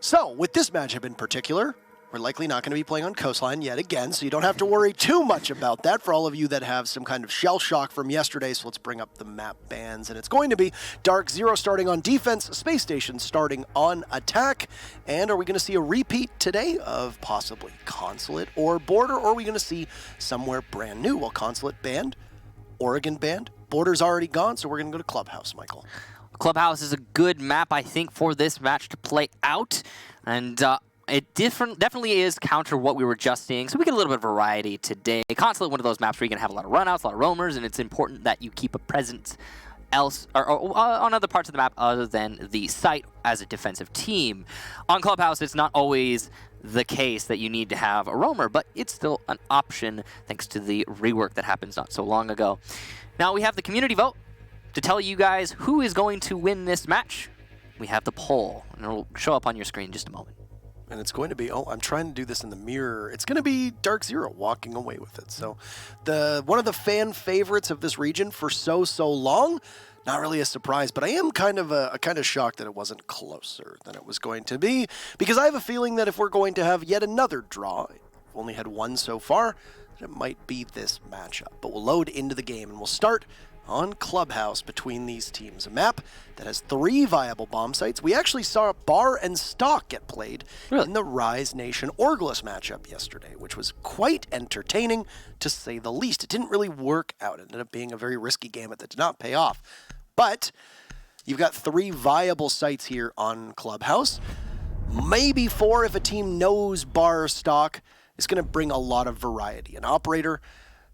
So, with this matchup in particular, we're likely not going to be playing on Coastline yet again, so you don't have to worry too much about that for all of you that have some kind of shell shock from yesterday. So let's bring up the map bans, and it's going to be DarkZero starting on defense, Spacestation starting on attack. And are we going to see a repeat today of possibly Consulate or Border, or are we going to see somewhere brand new? Well, Consulate banned, Oregon banned, Border's already gone, so we're going to go to Clubhouse, Michael. Clubhouse is a good map, I think, for this match to play out, and it definitely is counter what we were just seeing, so we get a little bit of variety today. Consulate, one of those maps where you're going to have a lot of runouts, a lot of roamers, and it's important that you keep a presence on other parts of the map other than the site as a defensive team. On Clubhouse, it's not always the case that you need to have a roamer, but it's still an option thanks to the rework that happened not so long ago. Now we have the community vote to tell you guys who is going to win this match. We have the poll, and it'll show up on your screen in just a moment. And it's going to be, I'm trying to do this in the mirror. It's going to be DarkZero walking away with it. So one of the fan favorites of this region for so long, not really a surprise, but I am kind of shocked that it wasn't closer than it was going to be, because I have a feeling that if we're going to have yet another draw, we've only had one so far, it might be this matchup. But we'll load into the game, and we'll start on Clubhouse between these teams. A map that has 3 viable bomb sites. We actually saw Bar and Stock get played in the Rise Nation Orgulus matchup yesterday, which was quite entertaining, to say the least. It didn't really work out. It ended up being a very risky game that did not pay off. But you've got 3 viable sites here on Clubhouse. Maybe 4 if a team knows Bar or Stock. It's going to bring a lot of variety. An operator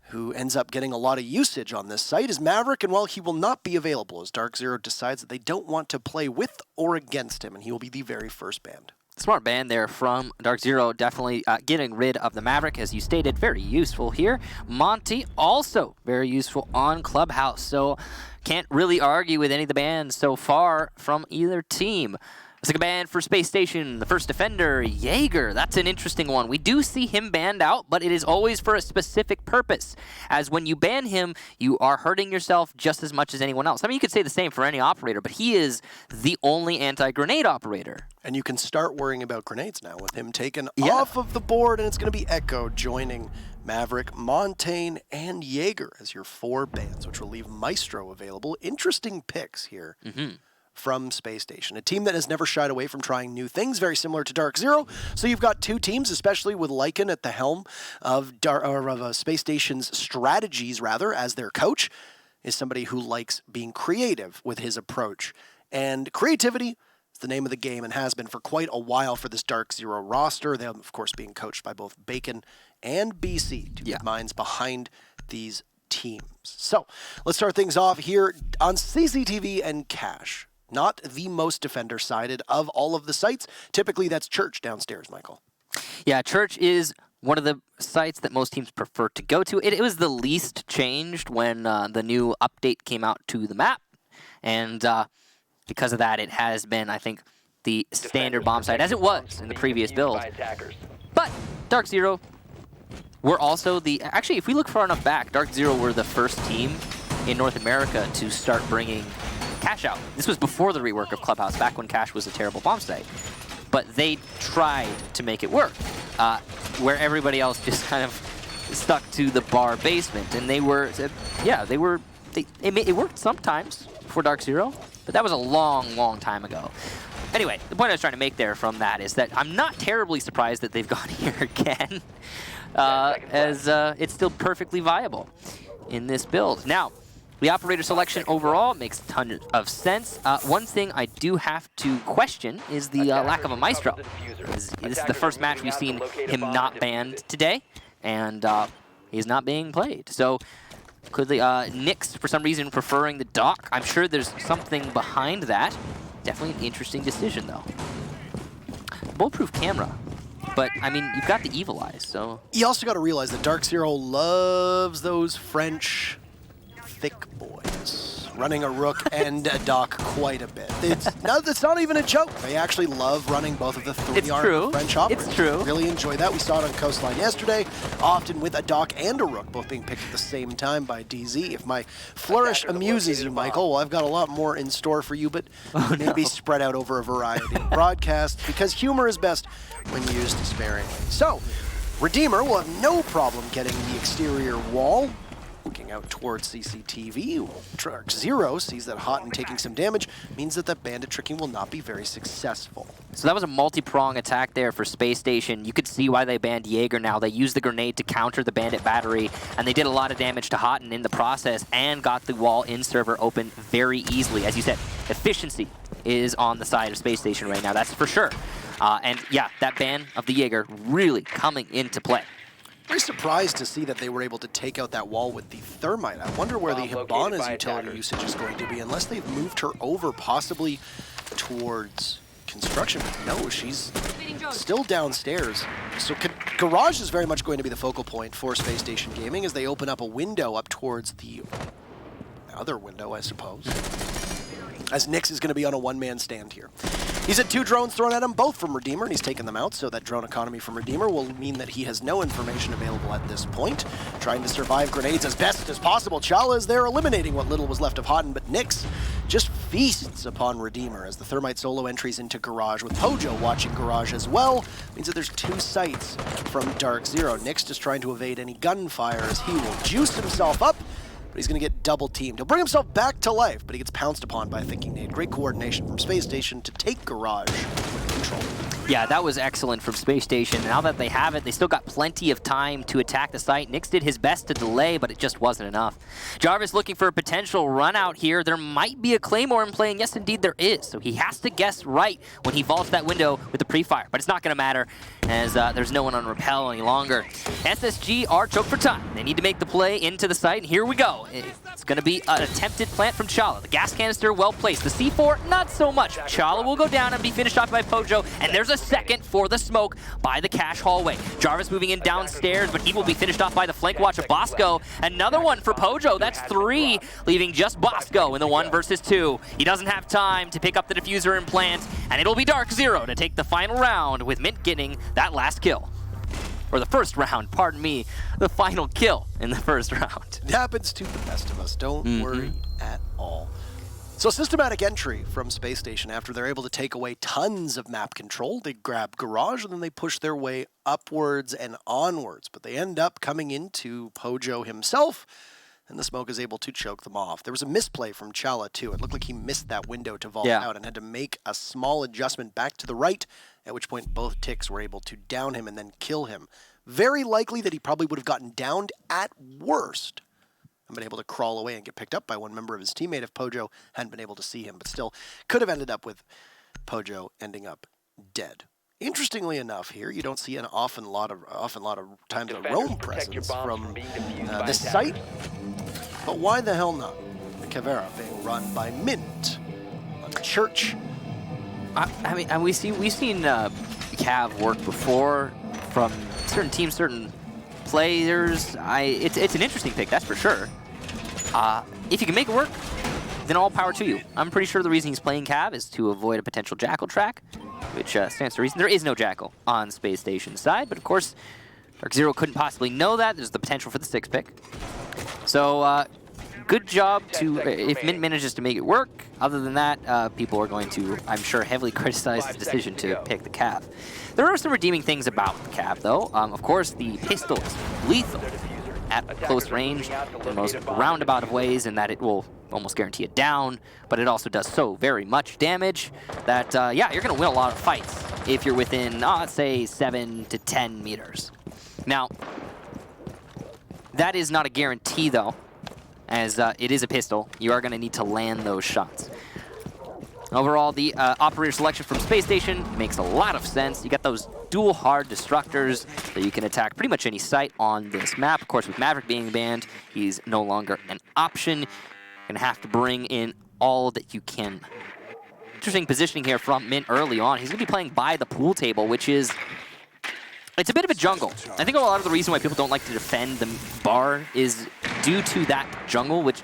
who ends up getting a lot of usage on this site is Maverick, and while he will not be available as DarkZero decides that they don't want to play with or against him, and he will be the very first banned. Smart ban there from DarkZero, definitely getting rid of the Maverick, as you stated, very useful here. Monty, also very useful on Clubhouse, so can't really argue with any of the bans so far from either team. Let's take a ban for Spacestation, the first defender, Jaeger. That's an interesting one. We do see him banned out, but it is always for a specific purpose, as when you ban him, you are hurting yourself just as much as anyone else. I mean, you could say the same for any operator, but he is the only anti-grenade operator. And you can start worrying about grenades now with him taken off of the board, and it's going to be Echo joining Maverick, Montaigne, and Jaeger as your 4 bans, which will leave Maestro available. Interesting picks here. From Spacestation, a team that has never shied away from trying new things, very similar to DarkZero. So you've got 2 teams, especially with Lycan at the helm of Spacestation's strategies, rather, as their coach, is somebody who likes being creative with his approach. And creativity is the name of the game and has been for quite a while for this DarkZero roster. They, of course, being coached by both Bacon and BC, 2 minds behind these teams. So let's start things off here on CCTV and Cash. Not the most defender-sided of all of the sites. Typically, that's Church downstairs, Michael. Yeah, Church is one of the sites that most teams prefer to go to. It was the least changed when the new update came out to the map. And because of that, it has been, I think, the standard bomb site, as it was in the previous build. But DarkZero were also actually, if we look far enough back, DarkZero were the first team in North America to start bringing Cash out. This was before the rework of Clubhouse, back when Cash was a terrible bomb site. But they tried to make it work, where everybody else just kind of stuck to the bar basement. And it worked sometimes for DarkZero, but that was a long time ago. Anyway, the point I was trying to make there from that is that I'm not terribly surprised that they've gone here again, as it's still perfectly viable in this build. Now, the operator selection overall makes a ton of sense. One thing I do have to question is the lack of a Maestro. This is the first match we've seen him not banned today, and he's not being played. So could the Nyx, for some reason, preferring the Doc? I'm sure there's something behind that. Definitely an interesting decision, though. Bulletproof camera. But, I mean, you've got the Evil Eyes, so... You also got to realize that DarkZero loves those French thick boys. running a Rook and a Doc quite a bit. It's not even a joke. They actually love running both of the 3-armed French hoppers. It's true. Really enjoy that. We saw it on Coastline yesterday, often with a Doc and a Rook both being picked at the same time by DZ. If my flourish amuses you, Michael, well, I've got a lot more in store for you, but maybe spread out over a variety of broadcasts, because humor is best when used sparingly. So, Redeemer will have no problem getting the exterior wall. Looking out towards CCTV, DarkZero sees that Hot and taking some damage means that bandit tricking will not be very successful. So that was a multi-prong attack there for Spacestation. You could see why they banned Jaeger now. They used the grenade to counter the bandit battery, and they did a lot of damage to Houghton in the process and got the wall in server open very easily. As you said, efficiency is on the side of Spacestation right now, that's for sure. And yeah, that ban of the Jaeger really coming into play. Very surprised to see that they were able to take out that wall with the Thermite. I wonder where the Hibana's utility usage is going to be, unless they've moved her over possibly towards construction. But no, she's still downstairs. So Garage is very much going to be the focal point for Spacestation Gaming as they open up a window up towards the other window, I suppose. As Nyx is going to be on a one-man stand here. He's had 2 drones thrown at him, both from Redeemer, and he's taken them out, so that drone economy from Redeemer will mean that he has no information available at this point. Trying to survive grenades as best as possible. Chala is there eliminating what little was left of Houghton, but Nyx just feasts upon Redeemer as the Thermite solo entries into Garage, with Pojo watching Garage as well. Means that there's 2 sights from DarkZero. Nyx just trying to evade any gunfire as he will juice himself up, but he's going to get double teamed. He'll bring himself back to life, but he gets pounced upon by a Thinking Nade. Great coordination from Spacestation to take Garage control. Yeah, that was excellent from Spacestation. Now that they have it, they still got plenty of time to attack the site. Nyx did his best to delay, but it just wasn't enough. Jarvis looking for a potential run out here. There might be a Claymore in play, and yes, indeed there is. So he has to guess right when he vaults that window with the pre-fire, but it's not going to matter as there's no one on Repel any longer. SSG are choked for time. They need to make the play into the site, and here we go. It's going to be an attempted plant from Chala. The gas canister well placed. The C4, not so much. Chala will go down and be finished off by Pojo, and there's a second for the smoke by the cache hallway. Jarvis moving in downstairs, but he will be finished off by the flank watch of Bosco. Another one for Pojo. That's 3, leaving just Bosco in the 1 versus 2. He doesn't have time to pick up the diffuser and plant, and it'll be DarkZero to take the final round, with Mint getting that last kill. Or the first round, pardon me, the final kill in the first round. It happens to the best of us, don't worry at all. So systematic entry from Spacestation. After they're able to take away tons of map control, they grab Garage and then they push their way upwards and onwards. But they end up coming into Pojo himself, and the smoke is able to choke them off. There was a misplay from Chala too. It looked like he missed that window to vault out and had to make a small adjustment back to the right, at which point both ticks were able to down him and then kill him. Very likely that he probably would have gotten downed at worst and been able to crawl away and get picked up by one member of his teammate if Pojo hadn't been able to see him, but still could have ended up with Pojo ending up dead. Interestingly enough, here you don't see an often lot of times a roam presence from this site, but why the hell not? The Caveira being run by Mint on Church. I mean, and we've seen Cav work before from certain teams, certain players. It's an interesting pick, that's for sure. If you can make it work, then all power to you. I'm pretty sure the reason he's playing Cav is to avoid a potential Jackal track, which stands to reason. There is no Jackal on Space Station's side, but of course, DarkZero couldn't possibly know that. There's the potential for the 6 pick. So, good job to, if Mint manages to make it work. Other than that, people are going to, I'm sure, heavily criticize the decision to pick the Cav. There are some redeeming things about the Cav, though. Of course, the pistol is lethal at close range in the most roundabout of ways, in that it will almost guarantee a down, but it also does so very much damage that, yeah, you're going to win a lot of fights if you're within, let's say, 7 to 10 meters. Now, that is not a guarantee, though, as it is a pistol. You are going to need to land those shots. Overall, the operator selection from Space Station makes a lot of sense. You got those dual hard destructors that you can attack pretty much any site on this map. Of course, with Maverick being banned, he's no longer an option. You're going to have to bring in all that you can. Interesting positioning here from Mint early on. He's going to be playing by the pool table, which is... It's a bit of a jungle. I think a lot of the reason why people don't like to defend the bar is due to that jungle, which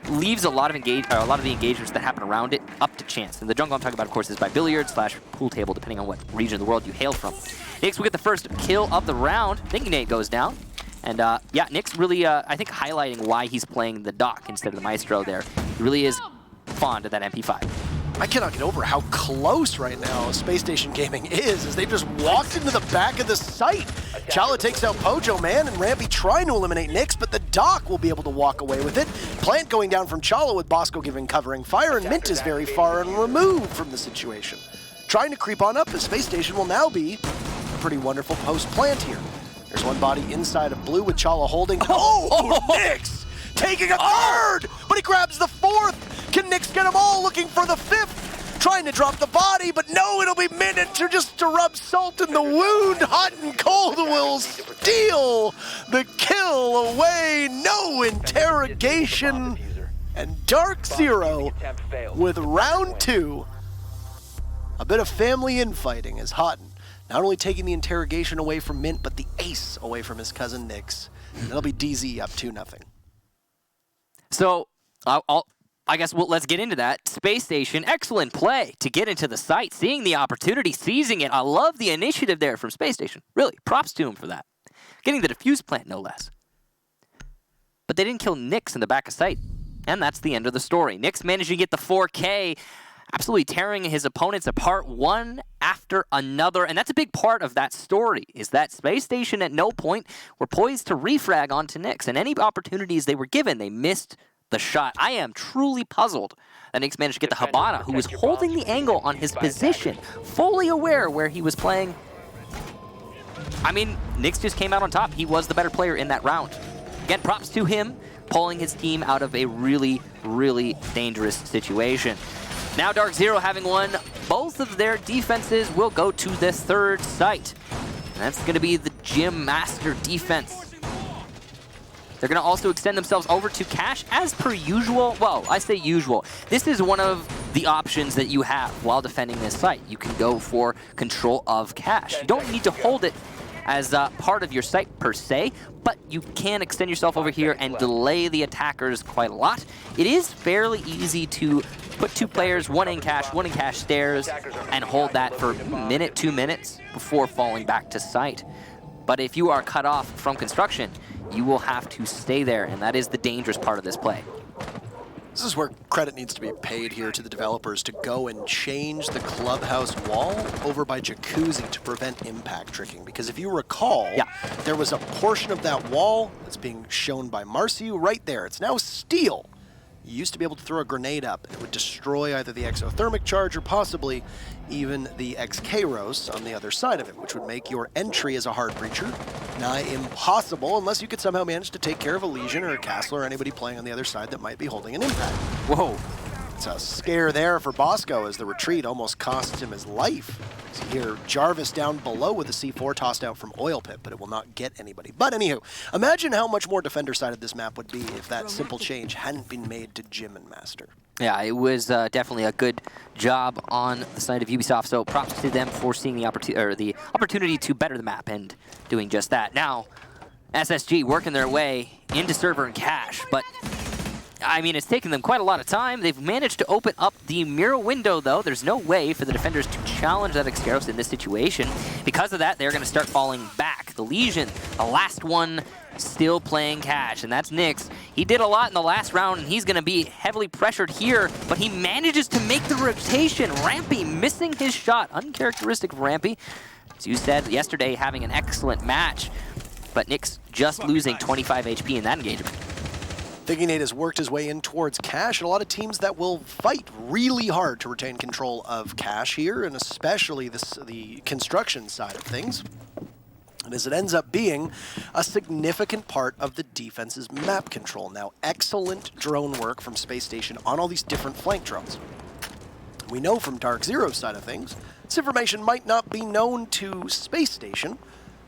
leaves a lot of the engagements that happen around it up to chance. And the jungle I'm talking about, of course, is by billiards / pool table, depending on what region of the world you hail from. Nyx will get the first kill of the round. Nate goes down. And yeah, Nyx really, I think, highlighting why he's playing the Doc instead of the Maestro there. He really is fond of that MP5. I cannot get over how close right now Spacestation Gaming is, as they've just walked into the back of the site. Chala takes out Pojo Man, and Rampy trying to eliminate Nyx, but the Doc will be able to walk away with it. Plant going down from Chala with Bosco giving covering fire, and Mint is very far and removed from the situation. Trying to creep on up, as Spacestation will now be a pretty wonderful post-plant here. There's one body inside of blue with Chala holding. Oh, Nyx taking a third, but he grabs the fourth. Can Nyx get them all? Looking for the fifth. Trying to drop the body, but no, it'll be Mint just to rub salt in the wound. Hot and cold will steal the kill away. No interrogation. And DarkZero with round 2. A bit of family infighting as Houghton not only taking the interrogation away from Mint, but the ace away from his cousin Nyx. That'll be DZ up 2-0. So, I guess let's get into that. Spacestation, excellent play to get into the site, seeing the opportunity, seizing it. I love the initiative there from Spacestation. Really, props to him for that. Getting the defuse plant, no less. But they didn't kill Nyx in the back of site, and that's the end of the story. Nyx managed to get the 4K, absolutely tearing his opponents apart one after another, and that's a big part of that story, is that Spacestation at no point were poised to refrag onto Nyx, and any opportunities they were given, they missed the shot. I am truly puzzled that Nyx managed to get the Habana, who was holding the angle on his position, fully aware where he was playing. I mean, Nyx just came out on top. He was the better player in that round. Again, props to him, pulling his team out of a really, really dangerous situation. Now DarkZero, having won both of their defenses, will go to the third site. And that's going to be the Gym Master defense. They're going to also extend themselves over to Cash as per usual. Well, I say usual. This is one of the options that you have while defending this site. You can go for control of Cash. You don't need to hold it as part of your site per se, but you can extend yourself over here and delay the attackers quite a lot. It is fairly easy to put 2 players, one in cash stairs, and hold that for a minute, 2 minutes before falling back to site. But if you are cut off from construction, you will have to stay there, and that is the dangerous part of this play. This is where credit needs to be paid here to the developers to go and change the clubhouse wall over by Jacuzzi to prevent impact tricking. Because if you recall, there was a portion of that wall that's being shown by Marciu right there. It's now steel. You used to be able to throw a grenade up, and it would destroy either the exothermic charge or possibly even the X-Kairos on the other side of it, which would make your entry as a hard breacher nigh impossible unless you could somehow manage to take care of a Legion or a Castle or anybody playing on the other side that might be holding an impact. Whoa. It's a scare there for Bosco as the retreat almost costs him his life. So here, Jarvis down below with the C4 tossed out from Oil Pit, but it will not get anybody. But anywho, imagine how much more defender-sided this map would be if that simple change hadn't been made to Gym and Master. Yeah, it was definitely a good job on the side of Ubisoft, so props to them for seeing the opportunity to better the map and doing just that. Now, SSG working their way into server and cache, but I mean, it's taken them quite a lot of time. They've managed to open up the mirror window, though. There's no way for the defenders to challenge that X-Kairos in this situation. Because of that, they're going to start falling back. The Legion, the last one, still playing cash, and that's Nyx. He did a lot in the last round, and he's going to be heavily pressured here, but he manages to make the rotation. Rampy missing his shot. Uncharacteristic of Rampy. As you said yesterday, having an excellent match, but Nyx just losing 25 HP in that engagement. Thinking Nate has worked his way in towards Cash, and a lot of teams that will fight really hard to retain control of Cash here, and especially the construction side of things. And as it ends up being a significant part of the defense's map control. Now, excellent drone work from Spacestation on all these different flank drones. We know from DarkZero's side of things, this information might not be known to Spacestation,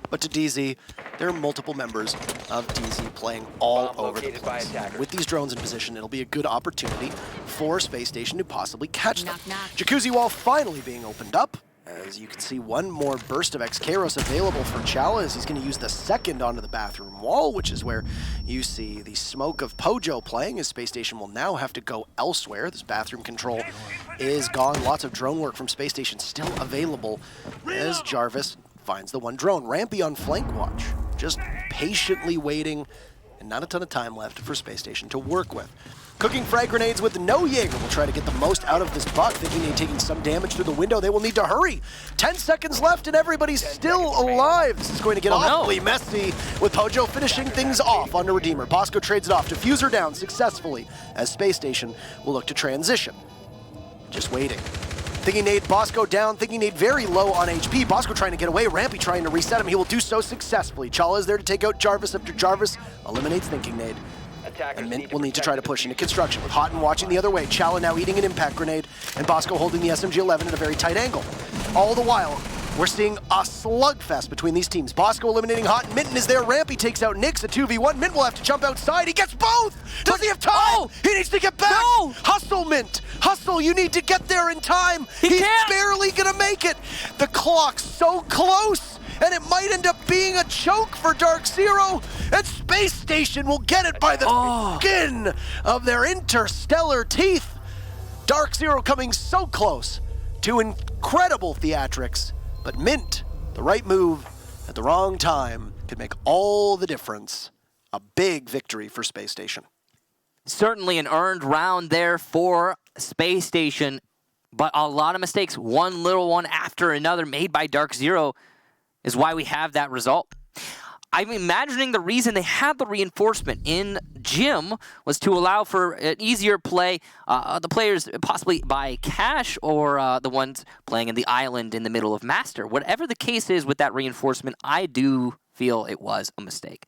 but to DZ, there are multiple members of DZ playing all over the place. With these drones in position, it'll be a good opportunity for Spacestation to possibly catch them. Jacuzzi wall finally being opened up. As you can see, one more burst of Xkaros available for Chala as he's going to use the second onto the bathroom wall, which is where you see the smoke of Pojo playing, as Space Station will now have to go elsewhere. This bathroom control is gone. Lots of drone work from Space Station still available as Jarvis finds the one drone. Rampy on flank watch, just patiently waiting, and not a ton of time left for Space Station to work with. Cooking frag grenades with no Jaeger will try to get the most out of this buck, thinking they're taking some damage through the window. They will need to hurry. 10 seconds left and everybody's still alive. This is going to get awfully messy with Pojo finishing things off onto Redeemer. Bosco trades it off. Diffuser down successfully as Space Station will look to transition. Just waiting. Thinking nade, Bosco down, thinking nade very low on HP. Bosco trying to get away, Rampy trying to reset him. He will do so successfully. Chala is there to take out Jarvis after Jarvis eliminates thinking nade. And Mint will need to try to push into construction with Houghton watching the other way. Chala now eating an impact grenade, and Bosco holding the SMG-11 at a very tight angle. All the while, we're seeing a slugfest between these teams. Bosco eliminating Houghton, Minton is there, Rampy takes out Nyx, a 2v1. Mint will have to jump outside, he gets both! Does he have time? Oh. He needs to get back! No. Hustle, Mint! Hustle, you need to get there in time! He's barely gonna make it! The clock's so close! And it might end up being a choke for DarkZero, and Space Station will get it by the skin of their interstellar teeth. DarkZero coming so close to incredible theatrics, but Mint, the right move at the wrong time, could make all the difference. A big victory for Space Station. Certainly an earned round there for Space Station, but a lot of mistakes, one little one after another made by DarkZero, is why we have that result. I'm imagining the reason they had the reinforcement in Gym was to allow for an easier play. The players possibly by Cash or the ones playing in the island in the middle of Master. Whatever the case is with that reinforcement, I do feel it was a mistake.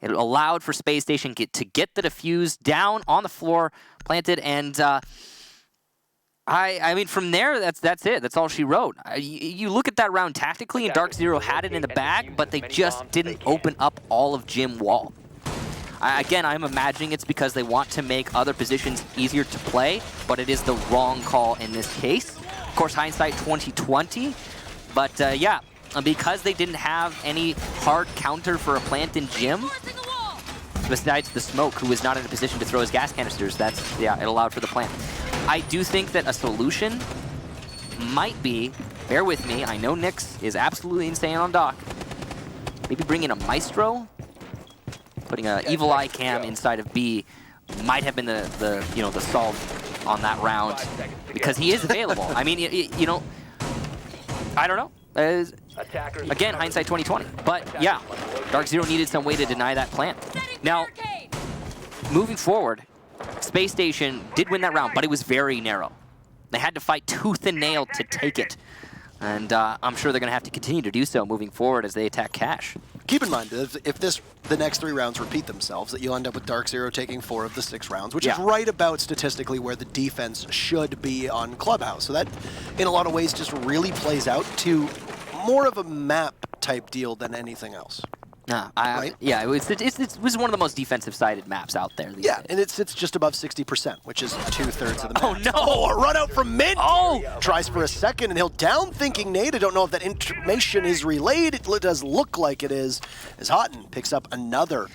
It allowed for Space Station to get the defuse down on the floor, planted, and I mean, from there, that's it. That's all she wrote. You look at that round tactically, and DarkZero had it in the bag, but they just didn't open up all of Gym wall. Again, I'm imagining it's because they want to make other positions easier to play, but it is the wrong call in this case. Of course, hindsight 2020, but yeah, because they didn't have any hard counter for a plant in Gym, besides the smoke, who was not in a position to throw his gas canisters, it allowed for the plant. I do think that a solution might be, bear with me, I know Nyx is absolutely insane on Doc. Maybe bring in a Maestro, putting an Evil Eye cam inside of B might have been the solve on that round, because he is available. I mean, you know, I don't know. Again, hindsight 2020. But yeah, DarkZero needed some way to deny that plant. Now, moving forward, Space Station did win that round, but it was very narrow. They had to fight tooth and nail to take it. And I'm sure they're going to have to continue to do so moving forward as they attack Cash. Keep in mind, if the next 3 rounds repeat themselves, that you'll end up with DarkZero taking 4 of the 6 rounds, which is right about statistically where the defense should be on Clubhouse. So that, in a lot of ways, just really plays out to more of a map-type deal than anything else. Right? Yeah, it was one of the most defensive-sided maps out there. These days. And it sits just above 60%, which is 2/3 of the map. Oh, no! Oh, a run out from Mint! Oh! Tries for a second, and he'll down thinking nade. I don't know if that information is relayed. It does look like it is, as Houghton picks up another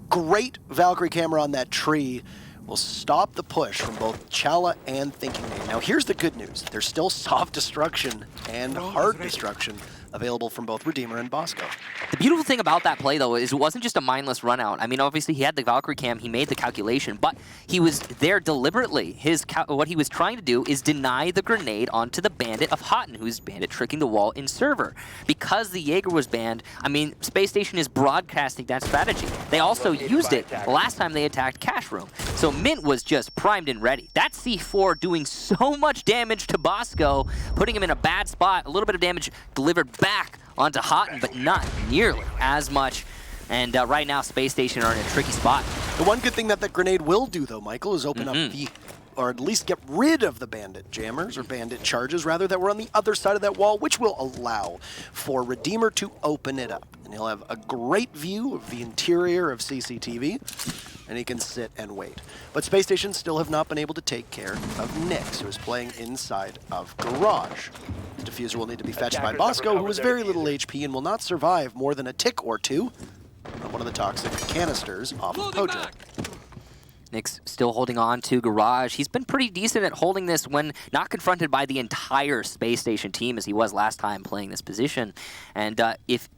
great Valkyrie camera on that tree. Will stop the push from both Chala and Thinking Nade. Now, here's the good news. There's still soft destruction and hard destruction available from both Redeemer and Bosco. The beautiful thing about that play, though, is it wasn't just a mindless run out. I mean, obviously, he had the Valkyrie cam. He made the calculation, but he was there deliberately. What he was trying to do is deny the grenade onto the Bandit of Houghton, who's Bandit tricking the wall in server. Because the Jaeger was banned, I mean, Space Station is broadcasting that strategy. They also used it the last time they attacked Cash Room. So Mint was just primed and ready. That C4 doing so much damage to Bosco, putting him in a bad spot. A little bit of damage delivered back onto Houghton, but not nearly as much. And right now, Space Station are in a tricky spot. The one good thing that grenade will do, though, Michael, is open up the, or at least get rid of the bandit jammers, or bandit charges, rather, that were on the other side of that wall, which will allow for Redeemer to open it up. And he'll have a great view of the interior of CCTV, and he can sit and wait. But Space Station still have not been able to take care of Nyx, who is playing inside of Garage. diffuser will need to be fetched by Bosco, who has very little HP and will not survive more than a tick or two on one of the toxic canisters off of Pojo. Nick's still holding on to Garage. He's been pretty decent at holding this when not confronted by the entire Space Station team as he was last time playing this position. And if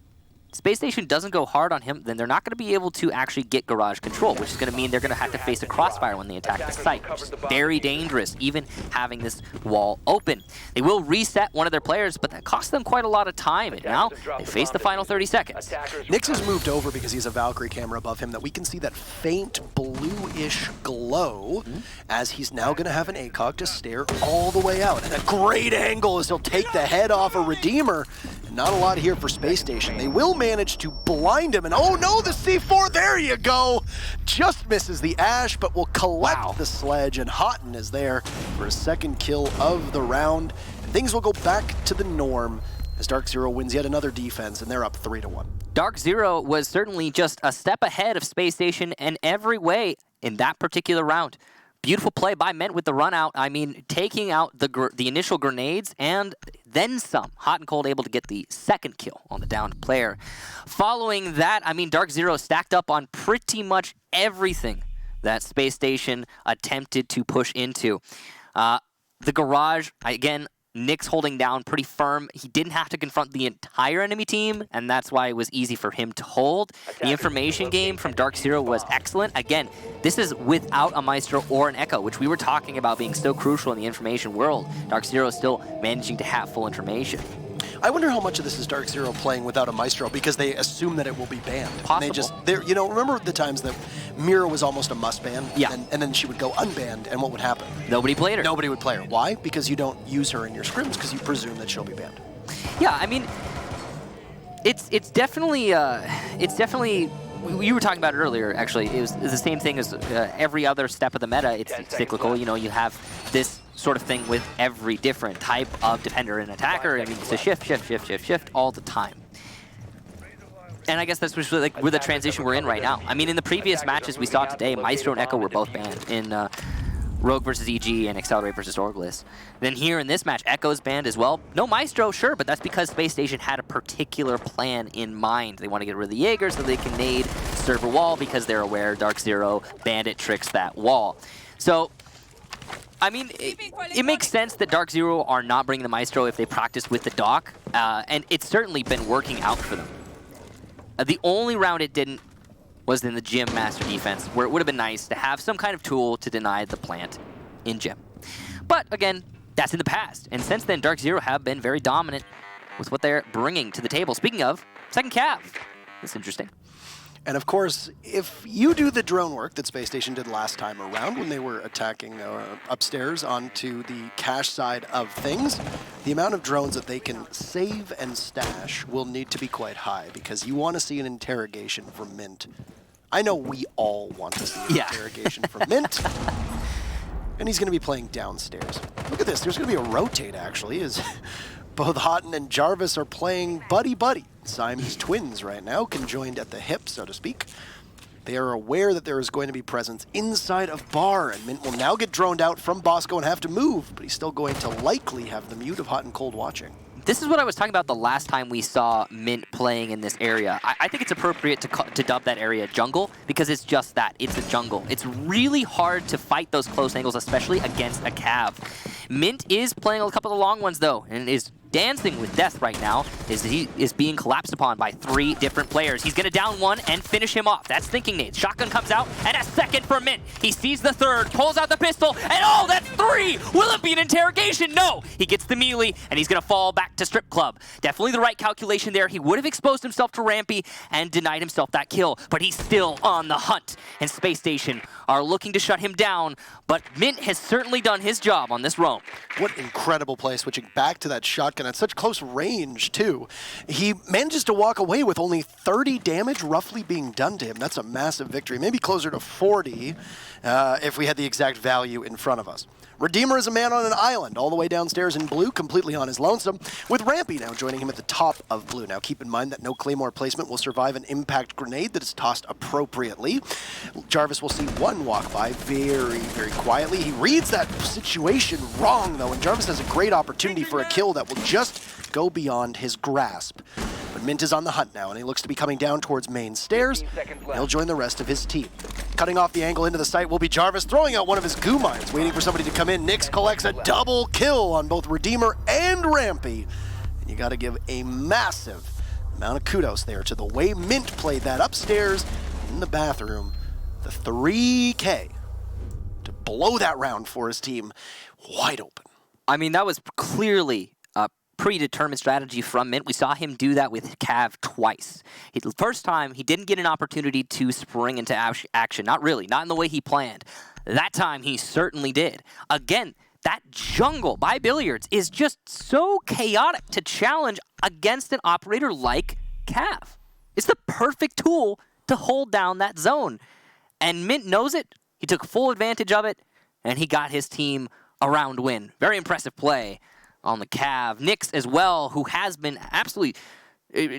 Space Station doesn't go hard on him, then they're not going to be able to actually get Garage control, which is going to mean they're going to have to face a crossfire when they attack the site, which is very dangerous, even having this wall open. They will reset one of their players, but that costs them quite a lot of time, and now they face the final 30 seconds. Nyx has moved over because he's a Valkyrie camera above him that we can see that faint bluish glow as he's now going to have an ACOG to stare all the way out. And a great angle as he'll take the head off a Redeemer. And not a lot here for Space Station. They will manage to blind him, and oh no, the C4, there you go! Just misses the Ash, but will collect the sledge, and Houghton is there for a second kill of the round. And things will go back to the norm as DarkZero wins yet another defense, and they're up 3-1. DarkZero was certainly just a step ahead of Space Station in every way in that particular round. Beautiful play by Ment with the run out. I mean, taking out the initial grenades and then some. Hot and Cold able to get the second kill on the downed player. Following that, I mean, DarkZero stacked up on pretty much everything that Space Station attempted to push into. The Garage, again, Nyx holding down pretty firm. He didn't have to confront the entire enemy team, and that's why it was easy for him to hold. The information game from DarkZero was excellent. Again, this is without a Maestro or an Echo, which we were talking about being so crucial in the information world. DarkZero is still managing to have full information. I wonder how much of this is DarkZero playing without a Maestro because they assume that it will be banned. Possible. You know, remember the times that Mira was almost a must ban? Yeah. And then she would go unbanned, and what would happen? Nobody played her. Nobody would play her. Why? Because you don't use her in your scrims because you presume that she'll be banned. Yeah, I mean, it's definitely you were talking about it earlier, actually. It was the same thing as every other step of the meta. It's cyclical. You know, you have this sort of thing with every different type of defender and attacker. I mean, it's a shift all the time. And I guess that's like with the transition we're in right now. I mean, in the previous matches we saw today, Maestro and Echo were both banned in Rogue versus EG and Accelerate versus Orglis. Then here in this match, Echo's banned as well. No Maestro, sure, but that's because Space Station had a particular plan in mind. They want to get rid of the Jaeger so they can nade server wall because they're aware DarkZero Bandit tricks that wall. So, I mean, it makes sense that DarkZero are not bringing the Maestro if they practice with the Doc, and it's certainly been working out for them. The only round it didn't was in the Gym Master Defense, where it would have been nice to have some kind of tool to deny the plant in Gym. But again, that's in the past, and since then, DarkZero have been very dominant with what they're bringing to the table. Speaking of, second Cav. That's interesting. And of course, if you do the drone work that Space Station did last time around when they were attacking upstairs onto the cache side of things, the amount of drones that they can save and stash will need to be quite high because you want to see an interrogation from Mint. I know we all want to see an interrogation from Mint. And he's going to be playing downstairs. Look at this. There's going to be a rotate, actually, as both Houghton and Jarvis are playing buddy-buddy. Siamese twins right now, conjoined at the hip, so to speak. They are aware that there is going to be presence inside of Bar, and Mint will now get droned out from Bosco and have to move, but he's still going to likely have the mute of Hot and Cold watching. This is what I was talking about the last time we saw Mint playing in this area. I think it's appropriate to dub that area jungle because it's just that. It's a jungle. It's really hard to fight those close angles, especially against a Cav. Mint is playing a couple of the long ones, though, and is dancing with death right now. He is being collapsed upon by 3 different players. He's going to down one and finish him off. That's thinking nades. Shotgun comes out, and a second for Mint. He sees the third, pulls out the pistol, and oh, that's 3! Will it be an interrogation? No! He gets the melee, and he's going to fall back to Strip Club. Definitely the right calculation there. He would have exposed himself to Rampy and denied himself that kill, but he's still on the hunt. And Space Station are looking to shut him down, but Mint has certainly done his job on this roam. What incredible play, switching back to that shotgun at such close range, too. He manages to walk away with only 30 damage roughly being done to him. That's a massive victory, maybe closer to 40 if we had the exact value in front of us. Redeemer is a man on an island, all the way downstairs in blue, completely on his lonesome, with Rampy now joining him at the top of blue. Now keep in mind that no Claymore placement will survive an impact grenade that is tossed appropriately. Jarvis will see one walk by very, very quietly. He reads that situation wrong, though, and Jarvis has a great opportunity for a kill that will just go beyond his grasp. But Mint is on the hunt now, and he looks to be coming down towards main stairs. He'll join the rest of his team. Cutting off the angle into the site will be Jarvis, throwing out one of his goo mines, waiting for somebody to come in. Nyx collects a double kill on both Redeemer and Rampy. And you gotta give a massive amount of kudos there to the way Mint played that upstairs in the bathroom. The 3K to blow that round for his team wide open. I mean, that was clearly a predetermined strategy from Mint. We saw him do that with Cav twice. The first time, he didn't get an opportunity to spring into action. Not really, not in the way he planned. That time, he certainly did. Again, that jungle by Billiards is just so chaotic to challenge against an operator like Cav. It's the perfect tool to hold down that zone. And Mint knows it. He took full advantage of it, and he got his team a round win. Very impressive play on the Cav. Nyx as well, who has been absolutely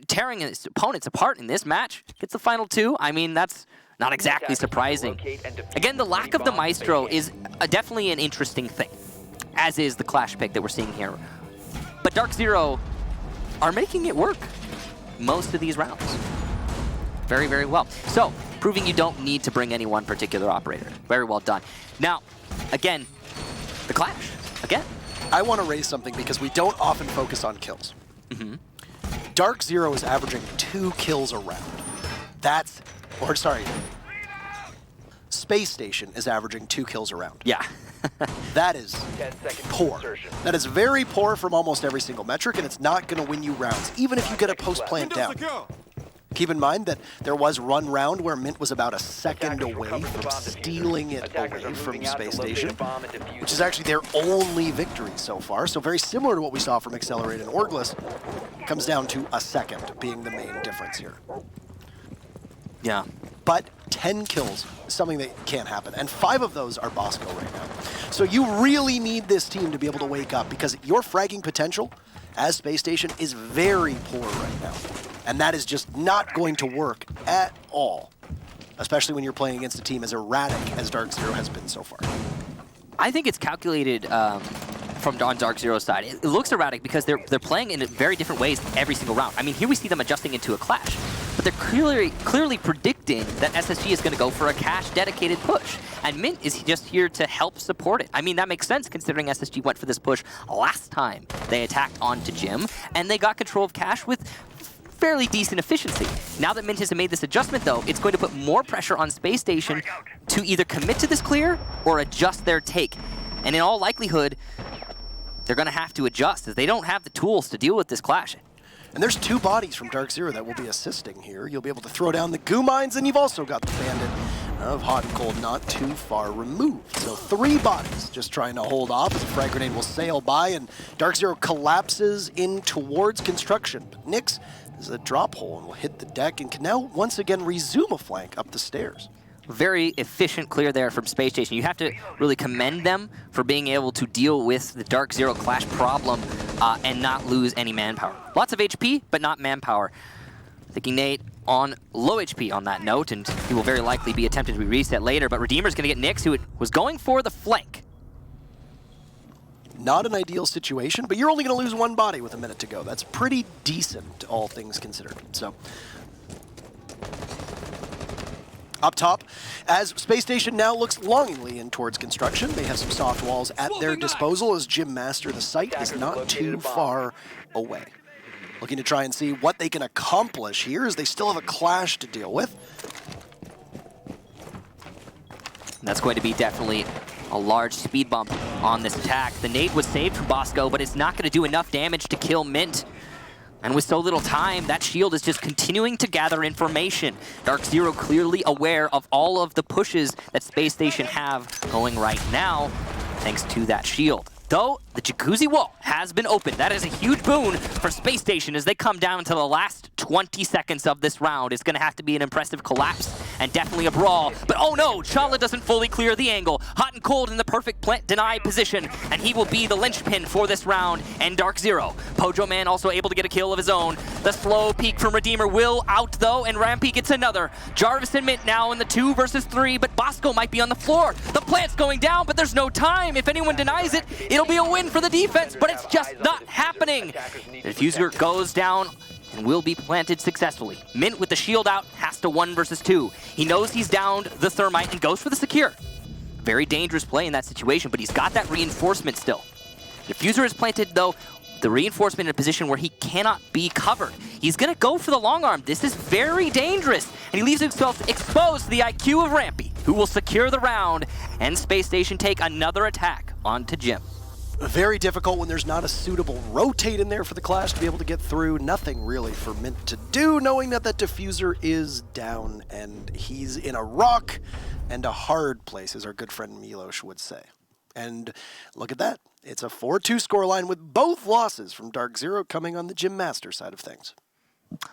tearing his opponents apart in this match, gets the final two. I mean, that's not exactly surprising. Again, the lack of the Maestro is definitely an interesting thing, as is the Clash pick that we're seeing here. But DarkZero are making it work most of these rounds. Very, very well. So, proving you don't need to bring any one particular operator. Very well done. Now, again, the Clash, again. I want to raise something because we don't often focus on kills. DarkZero is averaging 2 kills a round. Spacestation is averaging 2 kills a round. Yeah. That is poor. That is very poor from almost every single metric, and it's not going to win you rounds, even if you get a post-plant down. Keep in mind that there was one round where Mint was about a second away from stealing it away from Spacestation, which is actually their only victory so far. So very similar to what we saw from Accelerate and Orgless. It comes down to a second being the main difference here. Yeah. But 10 kills is something that can't happen, and 5 of those are Bosco right now. So you really need this team to be able to wake up, because your fragging potential as Spacestation is very poor right now. And that is just not going to work at all, especially when you're playing against a team as erratic as DarkZero has been so far. I think it's calculated from on DarkZero's side. It looks erratic because they're playing in very different ways every single round. I mean, here we see them adjusting into a Clash, but they're clearly predicting that SSG is going to go for a cash-dedicated push, and Mint is just here to help support it. I mean, that makes sense considering SSG went for this push last time they attacked onto Jim, and they got control of cash with fairly decent efficiency. Now that Mint has made this adjustment, though, it's going to put more pressure on Spacestation to either commit to this clear or adjust their take. And in all likelihood, they're going to have to adjust, as they don't have the tools to deal with this Clash. And there's 2 bodies from DarkZero that will be assisting here. You'll be able to throw down the goo mines, and you've also got the bandit of Hot and Cold not too far removed. So 3 bodies just trying to hold off as a frag grenade will sail by, and DarkZero collapses in towards construction. But Nyx is a drop hole and will hit the deck and can now once again resume a flank up the stairs. Very efficient clear there from Spacestation. You have to really commend them for being able to deal with the DarkZero Clash problem and not lose any manpower. Lots of HP, but not manpower. Thinking Nate on low HP on that note, and he will very likely be attempted to be reset later, but Redeemer's going to get Nyx, who was going for the flank. Not an ideal situation, but you're only going to lose 1 body with a minute to go. That's pretty decent, all things considered. So, up top, as Spacestation now looks longingly in towards construction, they have some soft walls at their disposal as Jim Master. The site is not too far away. Looking to try and see what they can accomplish here, as they still have a Clash to deal with. That's going to be definitely a large speed bump on this attack. The nade was saved from Bosco, but it's not going to do enough damage to kill Mint. And with so little time, that shield is just continuing to gather information. DarkZero clearly aware of all of the pushes that Spacestation have going right now, thanks to that shield. Though, the Jacuzzi wall has been opened. That is a huge boon for Spacestation as they come down to the last 20 seconds of this round. It's going to have to be an impressive collapse and definitely a brawl. But oh no, Chala doesn't fully clear the angle. Hot and Cold in the perfect plant deny position, and he will be the linchpin for this round, and DarkZero. Pojo Man also able to get a kill of his own. The slow peek from Redeemer will out though, and Rampy gets another. Jarvis and Mint now in the 2 versus 3, but Bosco might be on the floor. The plant's going down, but there's no time. If anyone denies it, it'll be a win for the defense, but it's just not happening. The diffuser goes down and will be planted successfully. Mint with the shield out has to 1 versus 2. He knows he's downed the thermite and goes for the secure. Very dangerous play in that situation, but he's got that reinforcement still. Diffuser is planted though, the reinforcement in a position where he cannot be covered. He's gonna go for the long arm. This is very dangerous, and he leaves himself exposed to the IQ of Rampy, who will secure the round, and Spacestation take another attack onto Jim. Very difficult when there's not a suitable rotate in there for the Clash to be able to get through. Nothing really for Mint to do, knowing that that diffuser is down and he's in a rock and a hard place, as our good friend Milos would say. And look at that. It's a 4-2 scoreline with both losses from DarkZero coming on the Jim Master side of things.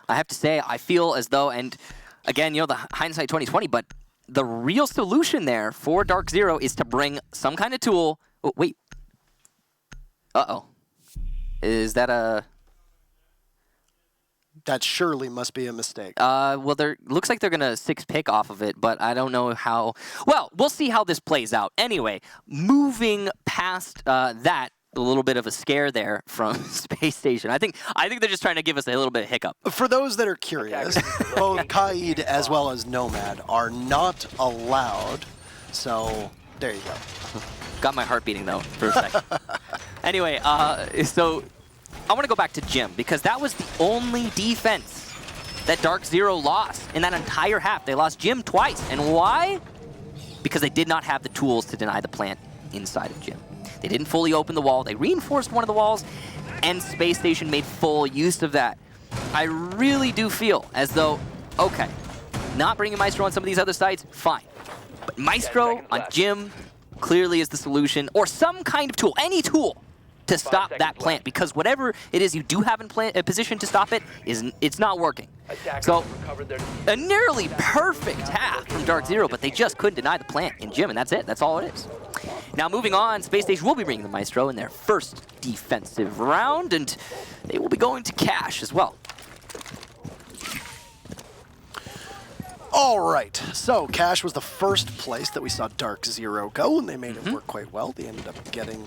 I have to say, I feel as though, and again, you know, the hindsight 2020, but the real solution there for DarkZero is to bring some kind of tool. Oh, wait. Uh-oh. Is that a... That surely must be a mistake. Well, looks like they're going to 6-pick off of it, but I don't know how... Well, we'll see how this plays out. Anyway, moving past that, a little bit of a scare there from Space Station. I think they're just trying to give us a little bit of hiccup. For those that are curious, both Kaid as well as Nomad are not allowed, so there you go. Got my heart beating, though, for a second. Anyway, so I want to go back to Jim, because that was the only defense that DarkZero lost in that entire half. They lost Jim twice. And why? Because they did not have the tools to deny the plant inside of Jim. They didn't fully open the wall. They reinforced one of the walls, and Space Station made full use of that. I really do feel as though, okay, not bringing Maestro on some of these other sites, fine. But Maestro on Jim clearly is the solution, or some kind of tool, any tool, to stop that plant, because whatever it is you do have in a position to stop it, it's not working. So, a nearly perfect half from DarkZero, but they just couldn't deny the plant in Jim, and that's it. That's all it is. Now, moving on, Space Station will be bringing the Maestro in their first defensive round, and they will be going to Cash as well. All right, so Cash was the first place that we saw DarkZero go, and they made it work quite well. They ended up getting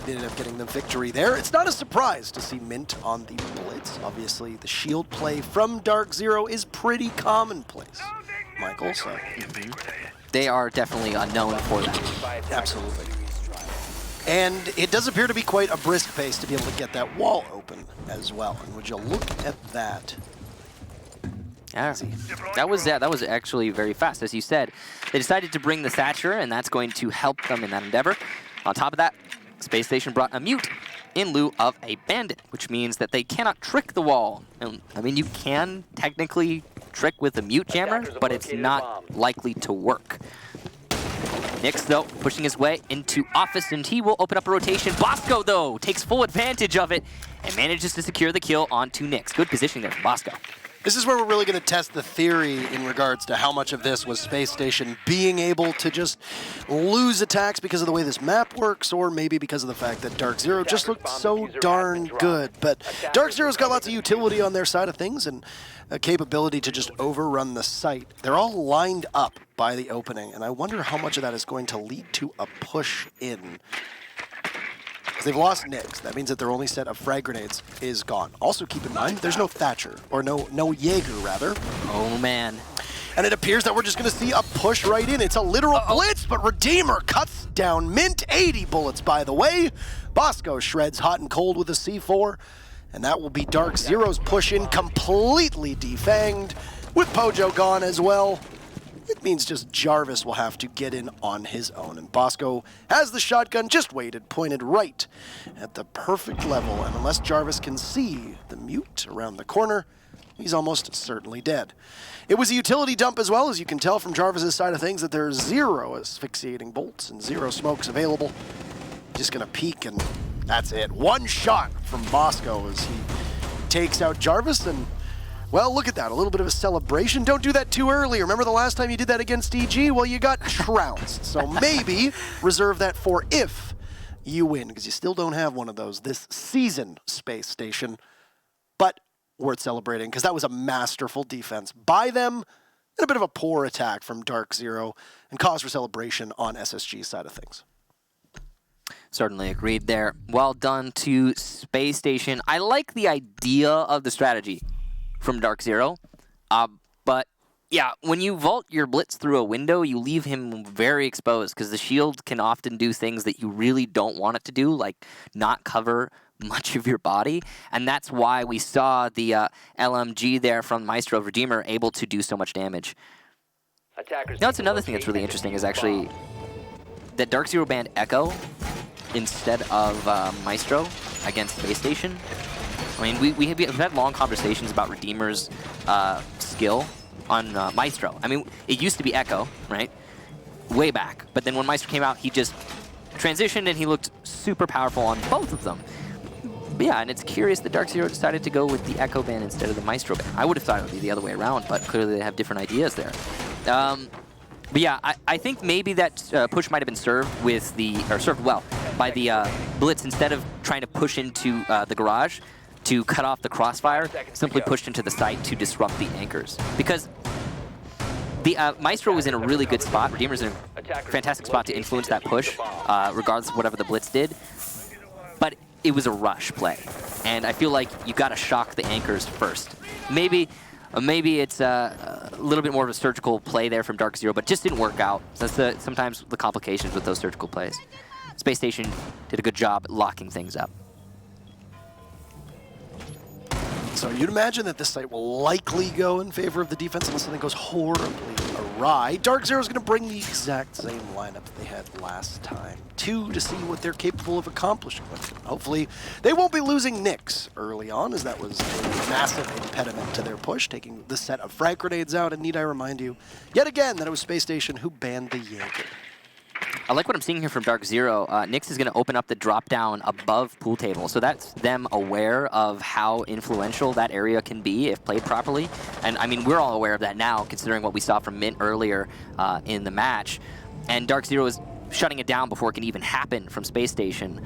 the victory there. It's not a surprise to see Mint on the Blitz. Obviously, the shield play from DarkZero is pretty commonplace. Michael, so... They are definitely known for that. Absolutely. And it does appear to be quite a brisk pace to be able to get that wall open as well. And would you look at that? Yeah, that was actually very fast. As you said, they decided to bring the Thatcher, and that's going to help them in that endeavor. On top of that, Space Station brought a Mute in lieu of a Bandit, which means that they cannot trick the wall. And, I mean, you can technically trick with a Mute Jammer, but it's not likely to work. Nyx, though, pushing his way into Office, and he will open up a rotation. Bosco, though, takes full advantage of it and manages to secure the kill onto Nyx. Good positioning there from Bosco. This is where we're really going to test the theory in regards to how much of this was Space Station being able to just lose attacks because of the way this map works, or maybe because of the fact that DarkZero just looked so darn good. But DarkZero's got lots of utility on their side of things and a capability to just overrun the site. They're all lined up by the opening, and I wonder how much of that is going to lead to a push in. They've lost Nyx. That means that their only set of frag grenades is gone. Also, keep in mind, there's no Thatcher, or no Jaeger, rather. Oh, man. And it appears that we're just going to see a push right in. It's a literal blitz, but Redeemer cuts down Mint. 80 bullets, by the way. Bosco shreds Hot and Cold with a C4, and that will be DarkZero's push in, completely defanged, with Pojo gone as well. It means just Jarvis will have to get in on his own. And Bosco has the shotgun, just waited, pointed right at the perfect level. And unless Jarvis can see the Mute around the corner, he's almost certainly dead. It was a utility dump as well, as you can tell from Jarvis's side of things, that there's 0 asphyxiating bolts and 0 smokes available. Just gonna peek, and that's it. One shot from Bosco as he takes out Jarvis, and Well, look at that. A little bit of a celebration. Don't do that too early. Remember the last time you did that against EG? Well, you got trounced. So maybe reserve that for if you win, because you still don't have one of those this season, Space Station. But worth celebrating, because that was a masterful defense by them and a bit of a poor attack from DarkZero, and cause for celebration on SSG's side of things. Certainly agreed there. Well done to Space Station. I like the idea of the strategy from DarkZero, but yeah, when you vault your Blitz through a window, you leave him very exposed, because the shield can often do things that you really don't want it to do, like not cover much of your body, and that's why we saw the LMG there from Maestro Redeemer able to do so much damage. Now, it's another thing that's really interesting is actually that DarkZero banned Echo instead of Maestro against Space Station. I mean, we've had long conversations about Redeemer's skill on Maestro. I mean, it used to be Echo, right? Way back. But then when Maestro came out, he just transitioned and he looked super powerful on both of them. But yeah, and it's curious that DarkZero decided to go with the Echo ban instead of the Maestro ban. I would have thought it would be the other way around, but clearly they have different ideas there. But yeah, I think maybe that push might have been served with the, or served well by the Blitz. Instead of trying to push into the garage to cut off the crossfire, simply pushed into the site to disrupt the anchors. Because the Maestro was in a really good spot. Redeemer's in a fantastic spot to influence that push, regardless of whatever the Blitz did. But it was a rush play, and I feel like you got to shock the anchors first. Maybe it's a little bit more of a surgical play there from DarkZero, but just didn't work out. That's sometimes the complications with those surgical plays. Space Station did a good job at locking things up. So you'd imagine that this site will likely go in favor of the defense unless something goes horribly awry. DarkZero is going to bring the exact same lineup they had last time, to see what they're capable of accomplishing with it. Hopefully, they won't be losing Nyx early on, as that was a massive impediment to their push, taking the set of frag grenades out. And need I remind you, yet again, that it was Space Station who banned the Jaeger. I like what I'm seeing here from DarkZero. Nyx is going to open up the drop down above pool table, so that's them aware of how influential that area can be if played properly. And I mean, we're all aware of that now, considering what we saw from Mint earlier in the match. And DarkZero is shutting it down before it can even happen from Space Station.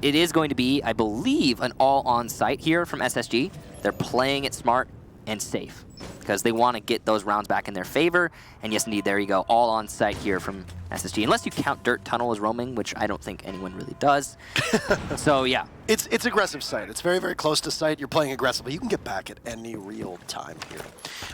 It is going to be, I believe, an all-on site here from SSG. They're playing it smart and safe, because they want to get those rounds back in their favor. And yes, indeed, there you go, all on site here from SSG, unless you count Dirt Tunnel as roaming, which I don't think anyone really does. So yeah. It's aggressive site. It's very, very close to site. You're playing aggressively. You can get back at any real time here.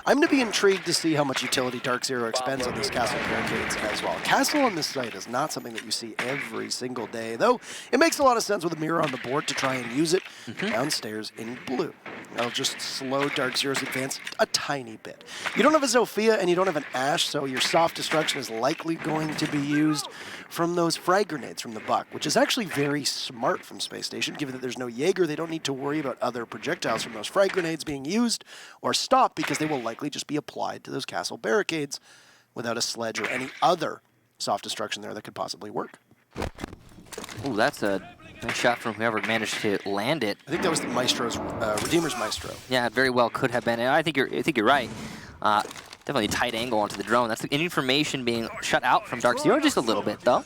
I'm going to be intrigued to see how much utility DarkZero expends on these castle barricades as well. Castle on this site is not something that you see every single day, though it makes a lot of sense with a mirror on the board to try and use it downstairs in blue. That'll just slow DarkZero's advance a tiny bit. You don't have a Zofia and you don't have an Ashe, so your soft destruction is likely going to be used from those frag grenades from the Buck, which is actually very smart from Space Station. Given that there's no Jaeger, they don't need to worry about other projectiles from those frag grenades being used or stopped, because they will likely just be applied to those castle barricades without a sledge or any other soft destruction there that could possibly work. Ooh, that's a nice shot from whoever managed to land it. I think that was the Maestro's, Redeemer's Maestro. Yeah, it very well could have been. I think you're right. Definitely a tight angle onto the drone. That's information being shut out from DarkZero just a little bit, though.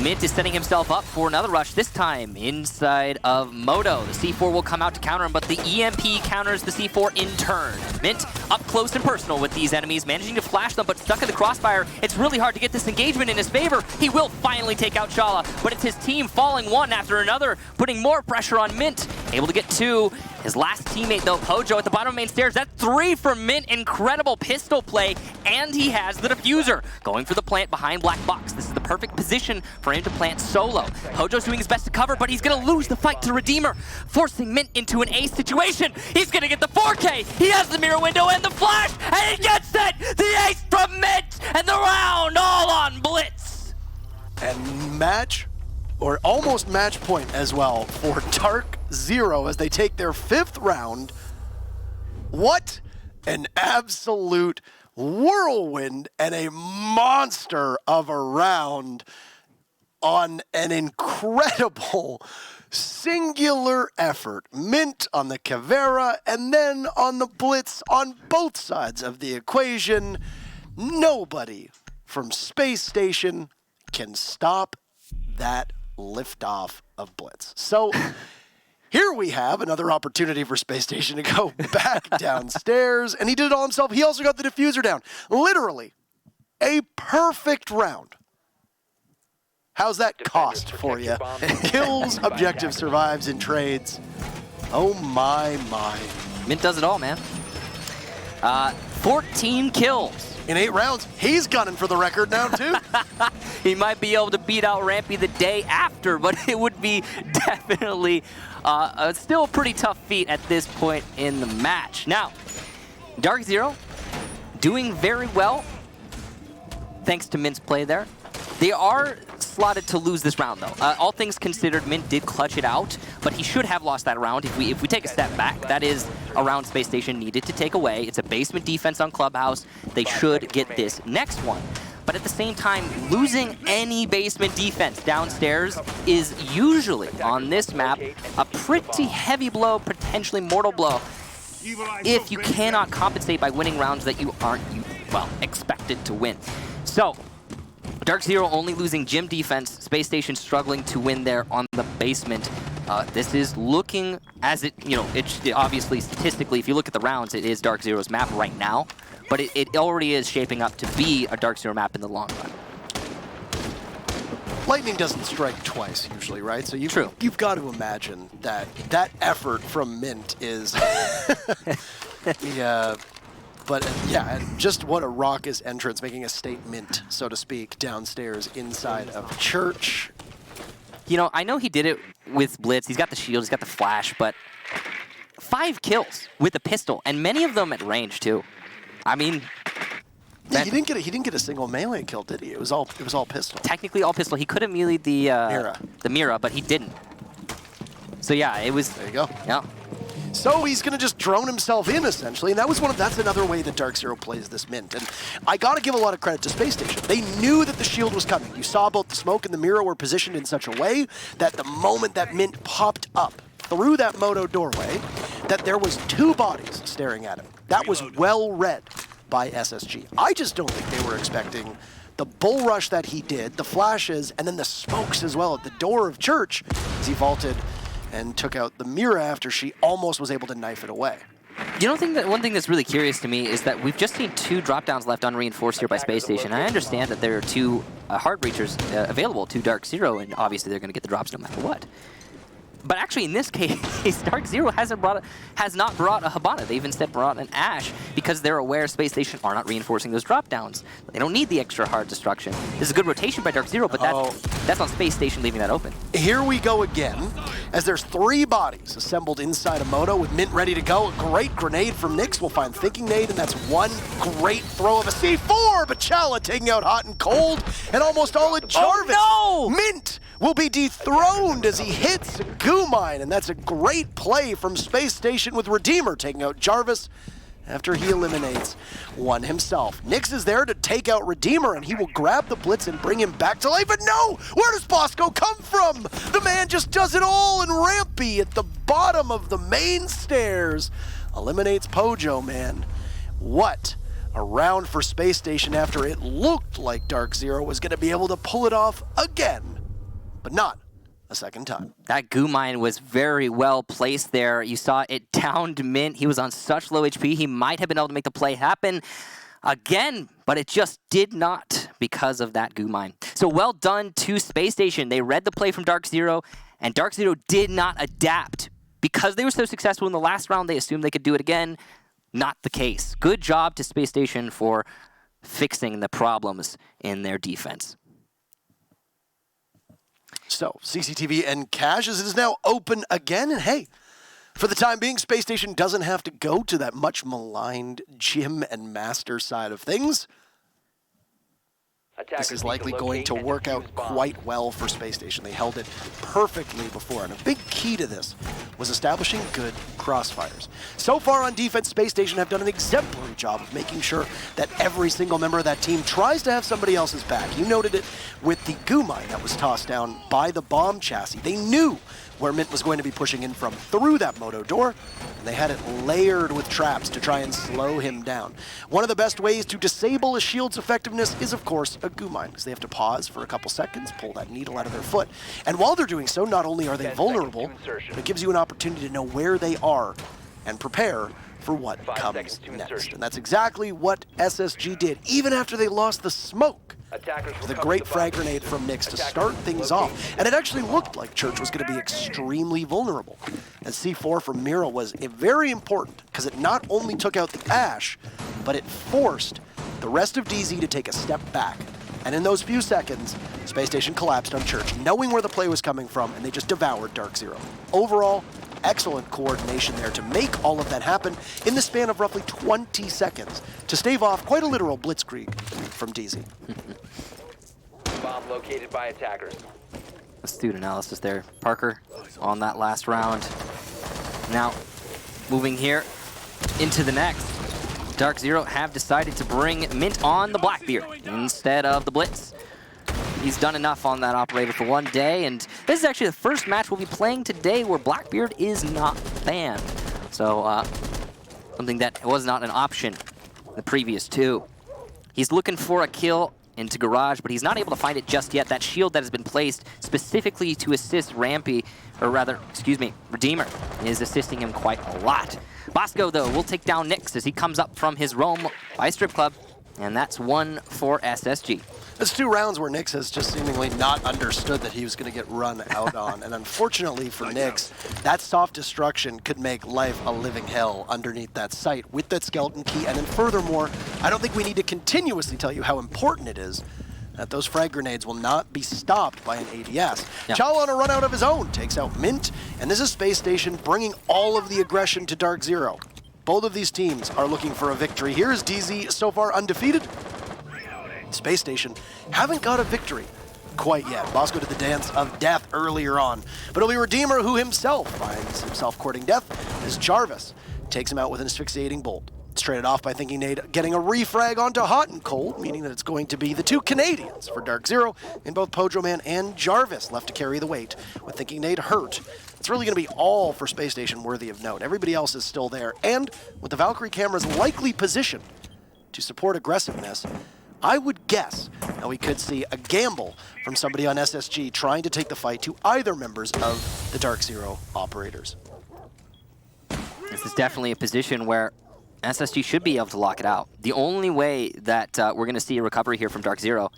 Mint is setting himself up for another rush, this time inside of Moto. The C4 will come out to counter him, but the EMP counters the C4 in turn. Mint up close and personal with these enemies, managing to flash them, but stuck in the crossfire. It's really hard to get this engagement in his favor. He will finally take out Shala, but it's his team falling one after another, putting more pressure on Mint. Able to get two. His last teammate, though, Pojo, at the bottom of main stairs. That's 3 for Mint. Incredible pistol play, and he has the diffuser. Going for the plant behind Black Box. This is the perfect position for him to plant solo. Pojo's doing his best to cover, but he's going to lose the fight to Redeemer, forcing Mint into an ace situation. He's going to get the 4K. He has the mirror window and the flash, and he gets it! The ace from Mint, and the round all on Blitz. And match, or almost match point as well, for DarkZero as they take their 5th round. What an absolute whirlwind and a monster of a round on an incredible Singular effort. Mint on the Caveira and then on the Blitz on both sides of the equation. Nobody from Space Station can stop that liftoff of Blitz. So here we have another opportunity for Space Station to go back downstairs, and he did it all himself. He also got the diffuser down. Literally, a perfect round. How's that cost for you? Kills, objective survives in trades. Oh my. Mint does it all, man. 14 kills. In 8 rounds, he's gunning for the record now, too. He might be able to beat out Rampy the day after, but it would be definitely still a pretty tough feat at this point in the match. Now, DarkZero doing very well, thanks to Mint's play there. They are slotted to lose this round, though. All things considered, Mint did clutch it out, but he should have lost that round. If we take a step back, that is a round Space Station needed to take away. It's a basement defense on Clubhouse. They should get this next one. But at the same time, losing any basement defense downstairs is usually, on this map, a pretty heavy blow, potentially mortal blow, if you cannot compensate by winning rounds that you aren't, well, expected to win. So, DarkZero only losing gym defense, Space Station struggling to win there on the basement. This is looking as it, it obviously statistically, if you look at the rounds, it is DarkZero's map right now, but it already is shaping up to be a DarkZero map in the long run. Lightning doesn't strike twice usually, right? So you've got to imagine that effort from Mint is, yeah. But yeah, and just what a raucous entrance, making a statement, so to speak, downstairs inside of church. I know he did it with Blitz. He's got the shield, he's got the flash, but 5 kills with a pistol, and many of them at range too. I mean, yeah, he didn't get a single melee kill, did he? It was all pistol. Technically all pistol. He could have melee'd the Mira, but he didn't. So yeah, it was. There you go. Yeah. So he's going to just drone himself in, essentially, and that's another way that DarkZero plays this Mint. And I got to give a lot of credit to Space Station. They knew that the shield was coming. You saw both the smoke and the mirror were positioned in such a way that the moment that Mint popped up through that Moto doorway, that there was 2 bodies staring at him. That was well read by SSG. I just don't think they were expecting the bull rush that he did, the flashes, and then the smokes as well at the door of church as he vaulted and took out the Mira after she almost was able to knife it away. One thing that's really curious to me is that we've just seen 2 drop-downs left unreinforced here by Space Station. I understand that there are 2 hard breachers available to DarkZero, and obviously they're going to get the drops no matter what. But actually, in this case, DarkZero has not brought a Hibana. They've instead brought an Ashe because they're aware Space Station are not reinforcing those drop-downs. They don't need the extra hard destruction. This is a good rotation by DarkZero, but that's on Space Station leaving that open. Here we go again, as there's 3 bodies assembled inside a Moto with Mint ready to go. A great grenade from Nyx will find Thinking Nade, and that's one great throw of a C4. Bachala taking out Hot and Cold, and almost all of Jarvis. Oh, no! Mint will be dethroned as he hits Goo Mine, and that's a great play from Space Station with Redeemer taking out Jarvis after he eliminates one himself. Nyx is there to take out Redeemer, and he will grab the Blitz and bring him back to life. But no! Where does Bosco come from? The man just does it all, and Rampy at the bottom of the main stairs eliminates Pojo, man. What a round for Space Station after it looked like DarkZero was going to be able to pull it off again, but not a second time. That Goo Mine was very well placed there. You saw it downed Mint. He was on such low HP, he might have been able to make the play happen again, but it just did not because of that Goo Mine. So well done to Space Station. They read the play from DarkZero, and DarkZero did not adapt. Because they were so successful in the last round, they assumed they could do it again. Not the case. Good job to Space Station for fixing the problems in their defense. So, CCTV and Cash, as it is now open again, and hey, for the time being, Space Station doesn't have to go to that much maligned gym and master side of things. This is likely going to work out quite well for Space Station. They held it perfectly before, and a big key to this was establishing good crossfires. So far on defense, Space Station have done an exemplary job of making sure that every single member of that team tries to have somebody else's back. You noted it with the Goo Mine that was tossed down by the bomb chassis. They knew where Mint was going to be pushing in from through that moto door, and they had it layered with traps to try and slow him down. One of the best ways to disable a shield's effectiveness is, of course, a goo mine, because they have to pause for a couple seconds, pull that needle out of their foot, and while they're doing so, not only are they vulnerable, but it gives you an opportunity to know where they are and prepare for what comes next. And that's exactly what SSG did, even after they lost the smoke. The great frag grenade from Nyx to start things off. And it actually looked like Church was going to be extremely vulnerable. And C4 from Mira was very important, because it not only took out the Ash, but it forced the rest of DZ to take a step back. And in those few seconds, Spacestation collapsed on Church, knowing where the play was coming from, and they just devoured DarkZero. Overall, excellent coordination there to make all of that happen in the span of roughly 20 seconds to stave off quite a literal blitzkrieg from DZ. Bomb located by attackers. Astute analysis there. Parker on that last round. Now, moving here into the next. DarkZero have decided to bring Mint on the Blackbeard instead of the Blitz. He's done enough on that operator for one day, and this is actually the first match we'll be playing today where Blackbeard is not banned. So, something that was not an option in the previous two. He's looking for a kill into Garage, but he's not able to find it just yet. That shield that has been placed specifically to assist Rampy, or rather, excuse me, Redeemer, is assisting him quite a lot. Bosco, though, will take down Nyx as he comes up from his roam by Strip Club, and that's one for SSG. It's 2 rounds where Nyx has just seemingly not understood that he was going to get run out on. And unfortunately for Nyx, that soft destruction could make life a living hell underneath that site with that skeleton key. And then furthermore, I don't think we need to continuously tell you how important it is that those frag grenades will not be stopped by an ADS. Yeah. Chow on a run out of his own takes out Mint, and this is Spacestation bringing all of the aggression to DarkZero. Both of these teams are looking for a victory. Here is DZ so far undefeated. Spacestation haven't got a victory quite yet. Bosco did the dance of death earlier on, but it'll be Redeemer who himself finds himself courting death as Jarvis takes him out with an asphyxiating bolt. It's traded off by Thinking Nade getting a refrag onto Hot and Cold, meaning that it's going to be the 2 Canadians for DarkZero in both Pojoman and Jarvis left to carry the weight. With Thinking Nade hurt, it's really going to be all for Spacestation worthy of note. Everybody else is still there, and with the Valkyrie cameras likely positioned to support aggressiveness, I would guess that we could see a gamble from somebody on SSG trying to take the fight to either members of the DarkZero operators. This is definitely a position where SSG should be able to lock it out. The only way that we're going to see a recovery here from DarkZero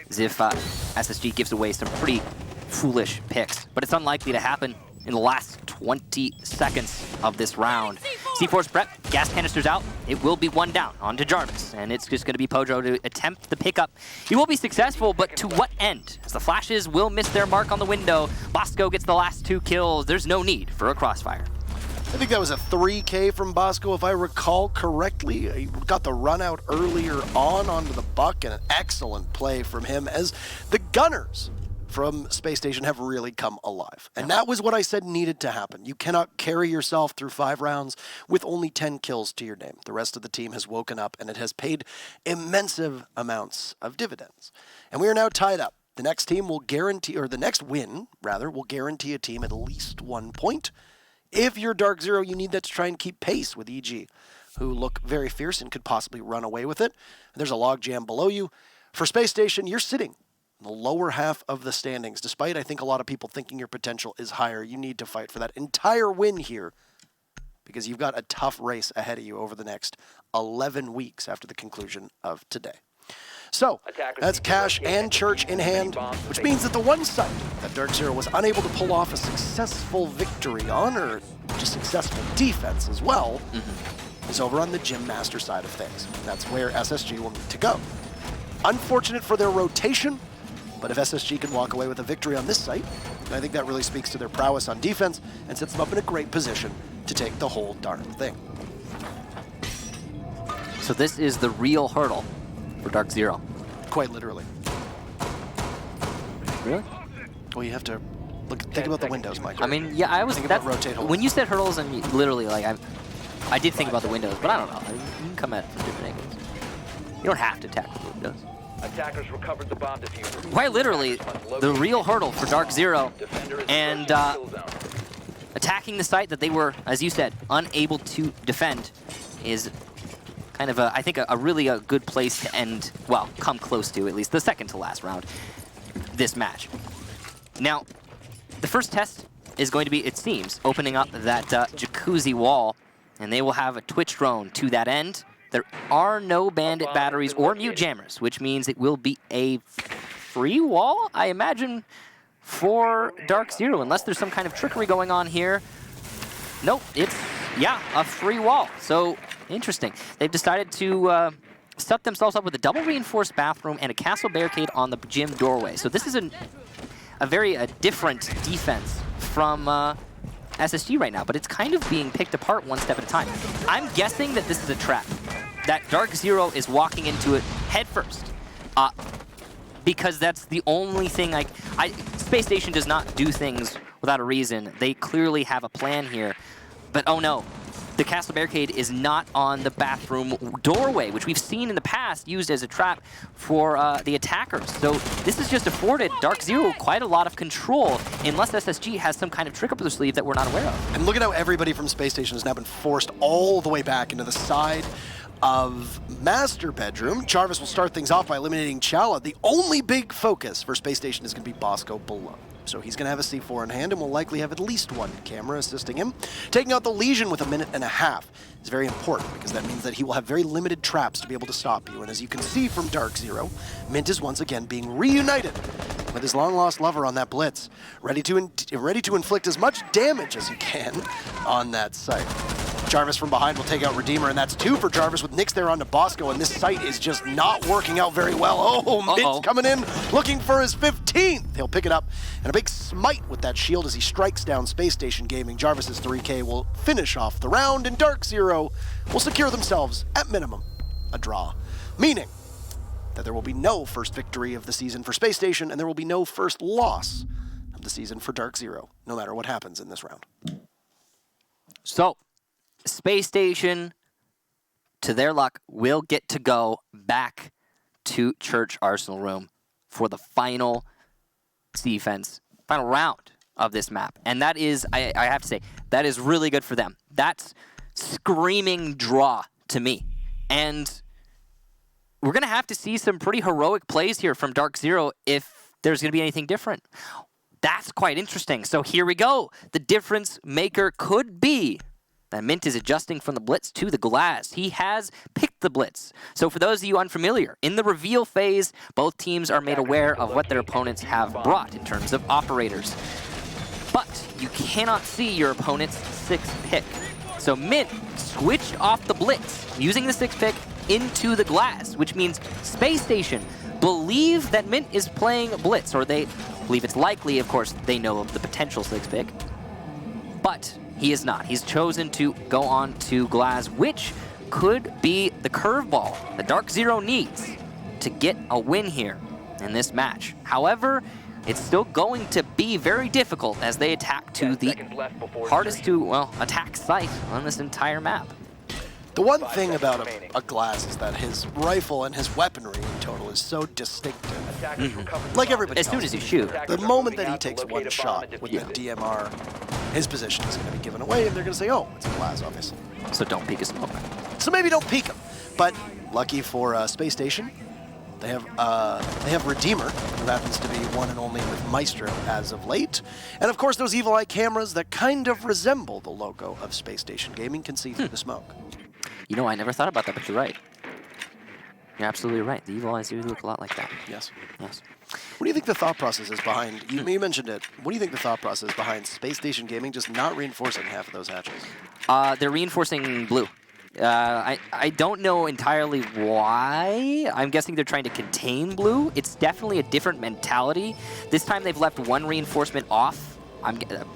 is if SSG gives away some pretty foolish picks, but it's unlikely to happen in the last 20 seconds of this round. C4's prep, gas canisters out. It will be 1 down onto Jarvis, and it's just going to be Pojo to attempt the pickup. He will be successful, but to what end? As the flashes will miss their mark on the window, Bosco gets the last 2 kills. There's no need for a crossfire. I think that was a 3K from Bosco, if I recall correctly. He got the run out earlier on onto the buck, and an excellent play from him as the Gunners from Spacestation have really come alive. And that was what I said needed to happen. You cannot carry yourself through 5 rounds with only 10 kills to your name. The rest of the team has woken up, and it has paid immense amounts of dividends. And we are now tied up. The next team will guarantee, or the next win, rather, will guarantee a team at least 1 point. If you're DarkZero, you need that to try and keep pace with EG, who look very fierce and could possibly run away with it. There's a logjam below you. For Spacestation, you're sitting in the lower half of the standings. Despite, I think, a lot of people thinking your potential is higher, you need to fight for that entire win here because you've got a tough race ahead of you over the next 11 weeks after the conclusion of today. So, that's Cash and Church in hand, which means that the one site that DarkZero was unable to pull off a successful victory on, or just successful defense as well, is over on the Gym Master side of things. That's where SSG will need to go. Unfortunate for their rotation, but if SSG can walk away with a victory on this site, I think that really speaks to their prowess on defense and sets them up in a great position to take the whole darn thing. So this is the real hurdle for DarkZero. Quite literally. Really? Well, you have to think about the windows, Michael. I mean, yeah, I was think about rotate holes. When you said hurdles, and literally, like, I did think about the windows, but I don't know. You can come at it from different angles. You don't have to tackle the windows. Attackers recovered the bomb diffuser. Quite literally, the real hurdle for DarkZero, and attacking the site that they were, as you said, unable to defend is kind of, I think, a really good place to end, well, come close to, at least, the second to last round, this match. Now, the first test is going to be, it seems, opening up that jacuzzi wall, and they will have a Twitch drone to that end. There are no bandit batteries or mute jammers, which means it will be a free wall, I imagine, for DarkZero, unless there's some kind of trickery going on here. Nope, it's, yeah, a free wall. So, interesting. They've decided to set themselves up with a double reinforced bathroom and a castle barricade on the gym doorway. So this is a very different defense from SSG right now, but it's kind of being picked apart one step at a time. I'm guessing that this is a trap, that DarkZero is walking into it head first, because that's the only thing Spacestation does not do things without a reason. They clearly have a plan here, but oh no. The castle barricade is not on the bathroom doorway, which we've seen in the past used as a trap for the attackers. So this has just afforded DarkZero quite a lot of control, unless SSG has some kind of trick up their sleeve that we're not aware of. And look at how everybody from Spacestation has now been forced all the way back into the side of Master Bedroom. Jarvis will start things off by eliminating Chala. The only big focus for Spacestation is going to be Bosco below. So he's going to have a C4 in hand and will likely have at least one camera assisting him. Taking out the Legion with 1.5 minutes is very important, because that means that he will have very limited traps to be able to stop you. And as you can see from DarkZero, Mint is once again being reunited with his long-lost lover on that blitz, ready to inflict as much damage as he can on that site. Jarvis from behind will take out Redeemer, and that's 2 for Jarvis with Nyx there onto Bosco, and this site is just not working out very well. Oh, Mint's coming in, looking for his 15th. He'll pick it up, and a big smite with that shield as he strikes down Spacestation Gaming. Jarvis's 3K will finish off the round, and DarkZero will secure themselves, at minimum, a draw. Meaning that there will be no first victory of the season for Spacestation, and there will be no first loss of the season for DarkZero, no matter what happens in this round. So, Spacestation, to their luck, will get to go back to Church Arsenal Room for the final final round of this map. And that is, I have to say, that is really good for them. That's screaming draw to me. And we're going to have to see some pretty heroic plays here from DarkZero if there's going to be anything different. That's quite interesting. So here we go. The difference maker could be that Mint is adjusting from the Blitz to the Glass. He has picked the Blitz. So for those of you unfamiliar, in the reveal phase, both teams are made aware of what their opponents have brought in terms of operators. But you cannot see your opponent's 6th pick. So Mint switched off the Blitz, using the 6th pick into the Glass, which means Spacestation believe that Mint is playing Blitz, or they believe it's likely, of course, they know of the potential 6th pick. But he is not. He's chosen to go on to Glass, which could be the curveball that DarkZero needs to get a win here in this match. However, it's still going to be very difficult as they attack to the hardest to, well, attack site on this entire map. The one thing about a Glass is that his rifle and his weaponry in total is so distinctive. Like everybody As soon as you shoot. The moment that he takes one shot with the DMR, his position is going to be given away, and they're going to say, oh, it's a Glass, obviously. So don't peek a smoke. So maybe don't peek him. But lucky for Spacestation, they have Redeemer, who happens to be one and only with Maestro as of late. And of course, those evil eye cameras that kind of resemble the logo of Spacestation Gaming can see through the smoke. You know, I never thought about that, but you're right. You're absolutely right. The evil eyes do look a lot like that. Yes. Yes. What do you think the thought process is behind, you mentioned it, what do you think the thought process behind Spacestation Gaming just not reinforcing half of those hatches? They're reinforcing blue. I don't know entirely why. I'm guessing they're trying to contain blue. It's definitely a different mentality. This time they've left one reinforcement off.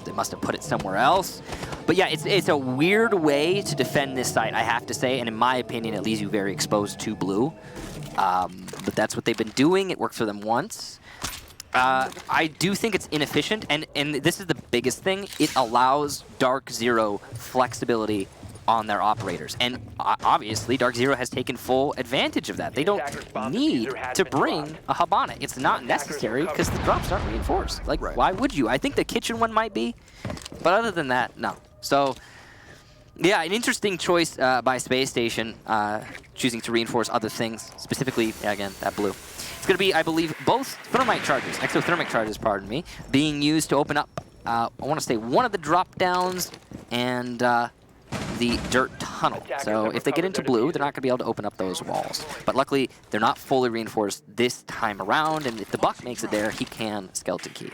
They must have put it somewhere else. But yeah, it's a weird way to defend this site, I have to say, and in my opinion, it leaves you very exposed to blue. But that's what they've been doing. It worked for them once. I do think it's inefficient, and this is the biggest thing. It allows DarkZero flexibility on their operators. And obviously, DarkZero has taken full advantage of that. They don't need to bring a Habana. It's not necessary because the drops aren't reinforced. Like, why would you? I think the kitchen one might be, But other than that, no. So, yeah, an interesting choice by Spacestation, choosing to reinforce other things, specifically, again, that blue. It's going to be, I believe, both thermite charges, exothermic charges, pardon me, being used to open up, I want to say, one of the drop downs and the dirt tunnel. So if they get into blue, they're not going to be able to open up those walls. But luckily, they're not fully reinforced this time around, and if the Buck makes it there, he can skeleton key.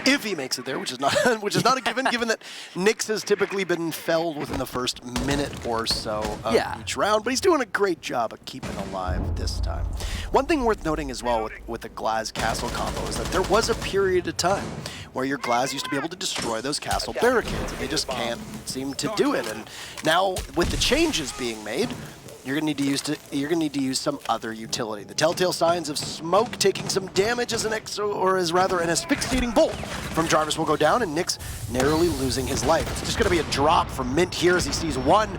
If he makes it there, which is not a given, given that Nyx has typically been felled within the first minute or so of each round, but he's doing a great job of keeping alive this time. One thing worth noting as well with the Glaz Castle combo is that there was a period of time where your Glaz used to be able to destroy those castle barricades, and they just can't seem to do it. And now with the changes being made, you're gonna need to use some other utility. The telltale signs of smoke taking some damage as an an asphyxiating bolt from Jarvis will go down, and Nyx narrowly losing his life. It's just gonna be a drop from Mint here as he sees one.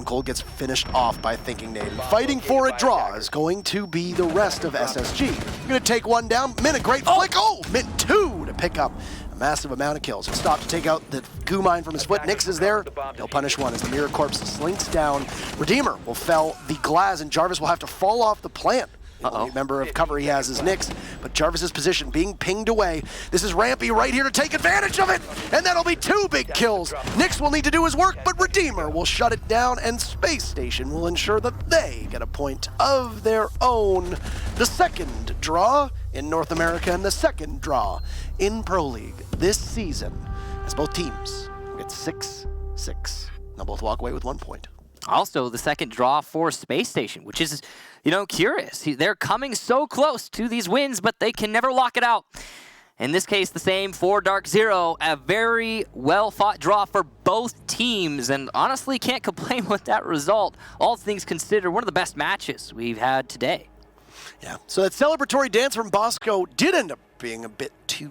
Cole gets finished off by Thinking Nade. Fighting for a draw is going to be the rest of SSG. You're gonna take one down. Mint, a great flick. Oh, Mint 2 to pick up a massive amount of kills. He'll stop to take out the goo mine from his foot. Nyx is there. He'll punish one as the Mirror Corpse slinks down. Redeemer will fell the Glaz, and Jarvis will have to fall off the plant. The only member of cover he has is Nyx, but Jarvis's position being pinged away. This is Rampy right here to take advantage of it, and that'll be 2 big kills. Nyx will need to do his work, but Redeemer will shut it down, and Space Station will ensure that they get a point of their own. The second draw in North America and the second draw in Pro League this season, as both teams get 6-6. They'll both walk away with 1 point. Also, the second draw for Space Station, which is, curious. They're coming so close to these wins, but they can never lock it out. In this case, the same for DarkZero. A very well-fought draw for both teams, and honestly can't complain with that result. All things considered, one of the best matches we've had today. Yeah, so that celebratory dance from Bosco did end up being a bit too